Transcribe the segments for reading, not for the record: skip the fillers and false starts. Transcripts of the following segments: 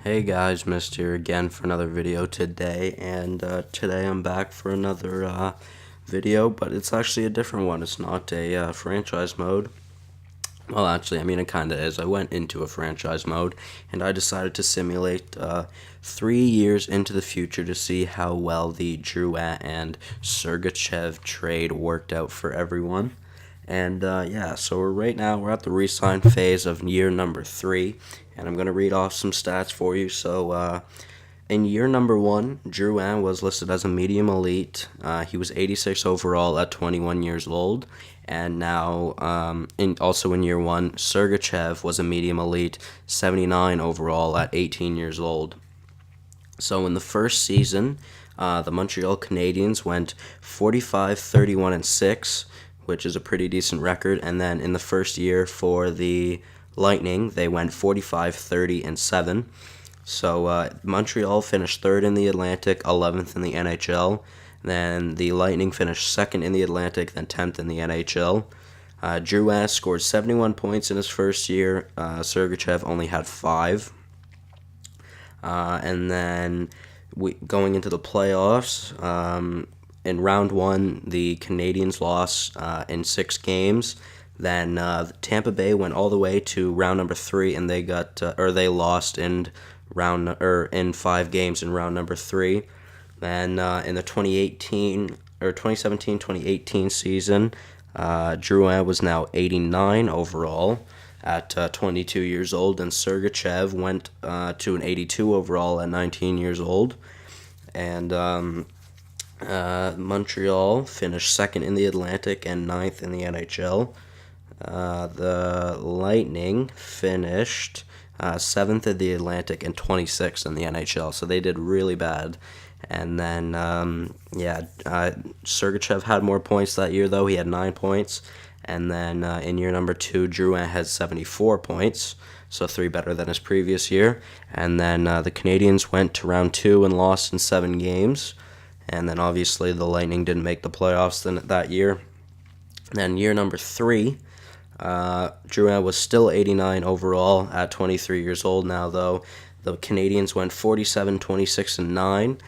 Hey guys, Mist here again for another video today, and today I'm back for another video, but it's actually a different one. It's not a franchise mode. Well, actually, I mean, it kind of is. I went into a franchise mode, and I decided to simulate 3 years into the future to see how well the Drouin and Sergachev trade worked out for everyone. And yeah, so we're at the re-sign phase of year number 3, and I'm gonna read off some stats for you. So in year number 1, Drouin was listed as a medium elite. He was 86 overall at 21 years old, and now also in year 1, Sergachev was a medium elite, 79 overall at 18 years old. So in the first season, the Montreal Canadiens went 45, 31, and 6, which is a pretty decent record. And then in the first year for the Lightning, they went 45, 30, and 7. So Montreal finished 3rd in the Atlantic, 11th in the NHL. Then the Lightning finished 2nd in the Atlantic, then 10th in the NHL. Drouin scored 71 points in his first year. Sergachev only had 5. And then going into the playoffs, in round 1, the Canadiens lost in 6 games. Then Tampa Bay went all the way to round number 3, and they lost in 5 games in round number 3. Then in the 2017-2018 season, Drouin was now 89 overall at 22 years old, and Sergachev went to an 82 overall at 19 years old. And Montreal finished 2nd in the Atlantic and 9th in the NHL. The Lightning finished 7th in the Atlantic and 26th in the NHL, so they did really bad. And then, Sergachev had more points that year, though. He had 9 points. And then in year number 2, Drouin had 74 points, so 3 better than his previous year. And then the Canadiens went to round 2 and lost in 7 games. And then obviously the Lightning didn't make the playoffs that year. Then year number 3, Drouin was still 89 overall at 23 years old now, though. The Canadiens went 47, 26, and 9.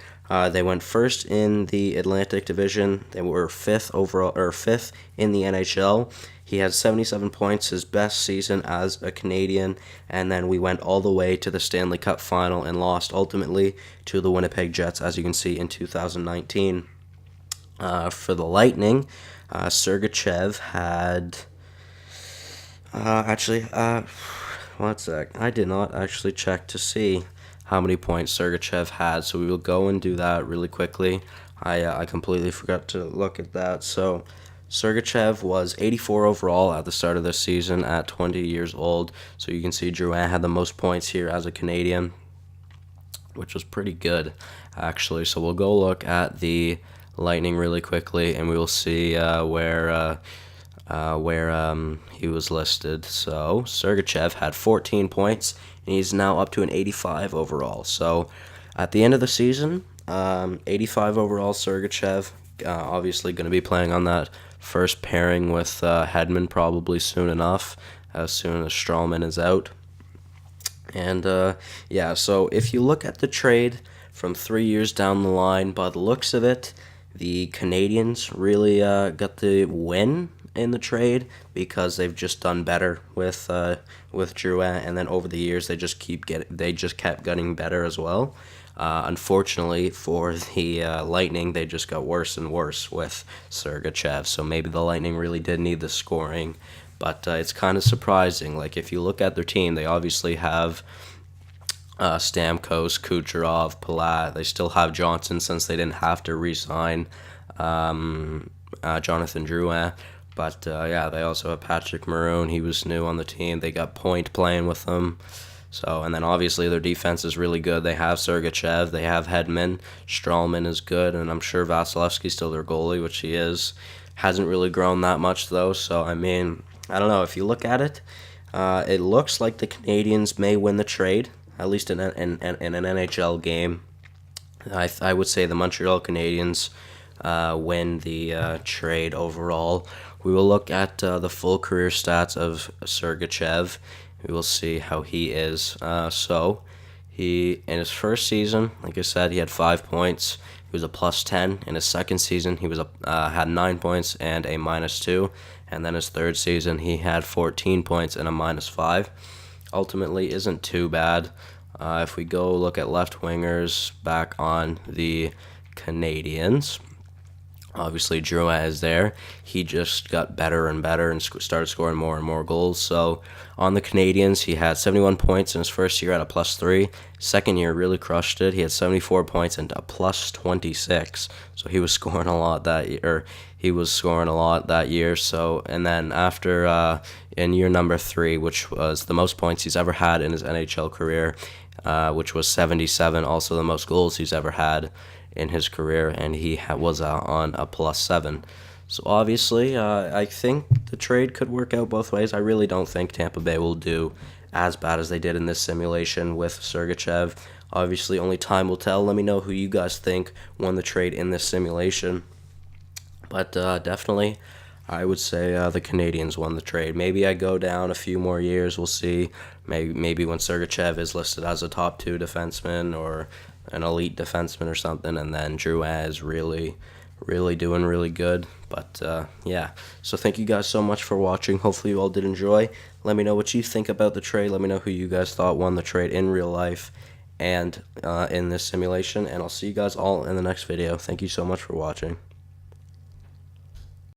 They went first in the Atlantic Division. They were 5th in the NHL. He had 77 points, his best season as a Canadian, and then we went all the way to the Stanley Cup final and lost ultimately to the Winnipeg Jets, as you can see in 2019. For the Lightning, Sergachev had one sec. I did not actually check to see how many points Sergachev had, so we will go and do that really quickly. I completely forgot to look at that. So Sergachev was 84 overall at the start of this season at 20 years old. So you can see Drouin had the most points here as a Canadian, which was pretty good, actually. So we'll go look at the Lightning really quickly, and we will see where he was listed. So Sergachev had 14 points, and he's now up to an 85 overall. So at the end of the season, 85 overall Sergachev, obviously going to be playing on that first pairing with Hedman probably soon enough, as soon as Stralman is out. And so if you look at the trade from 3 years down the line, by the looks of it, the Canadiens really got the win in the trade because they've just done better with Drouin, and then over the years they just kept getting better as well. Unfortunately for the Lightning, they just got worse and worse with Sergachev, so maybe the Lightning really did need the scoring, but it's kind of surprising. Like, if you look at their team, they obviously have Stamkos, Kucherov, Palat. They still have Johnson since they didn't have to re-sign Jonathan Drouin. But, they also have Patrick Maroon. He was new on the team. They got Point playing with them. So, and then obviously their defense is really good. They have Sergachev. They have Hedman. Stralman is good, and I'm sure Vasilevsky's still their goalie, which he is. Hasn't really grown that much, though. So, I mean, I don't know. If you look at it, it looks like the Canadiens may win the trade, at least in an NHL game. I would say the Montreal Canadiens win the trade overall. We will look at the full career stats of Sergachev. We will see how he is. So In his first season, like I said, he had 5 points. He was a +10. In his second season, he was had 9 points and a -2. And then his third season, he had 14 points and a -5. Ultimately, isn't too bad. If we go look at left wingers back on the Canadians, obviously Drouin is there. He just got better and better and started scoring more and more goals. So on the Canadians, he had 71 points in his first year at a +3. Second year really crushed it. He had 74 points and a +26. So he was scoring a lot that year. So, and then after in year number 3, which was the most points he's ever had in his NHL career, which was 77, also the most goals he's ever had in his career, and he was on a +7. So obviously, I think the trade could work out both ways. I really don't think Tampa Bay will do as bad as they did in this simulation with Sergachev. Obviously, only time will tell. Let me know who you guys think won the trade in this simulation. But definitely, I would say the Canadians won the trade. Maybe I go down a few more years. We'll see. Maybe when Sergachev is listed as a top 2 defenseman or an elite defenseman or something, and then Drouin is really doing really good. But yeah, so thank you guys so much for watching. Hopefully you all did enjoy. Let me know what you think about the trade. Let me know who you guys thought won the trade in real life and in this simulation, and I'll see you guys all in the next video. Thank you so much for watching.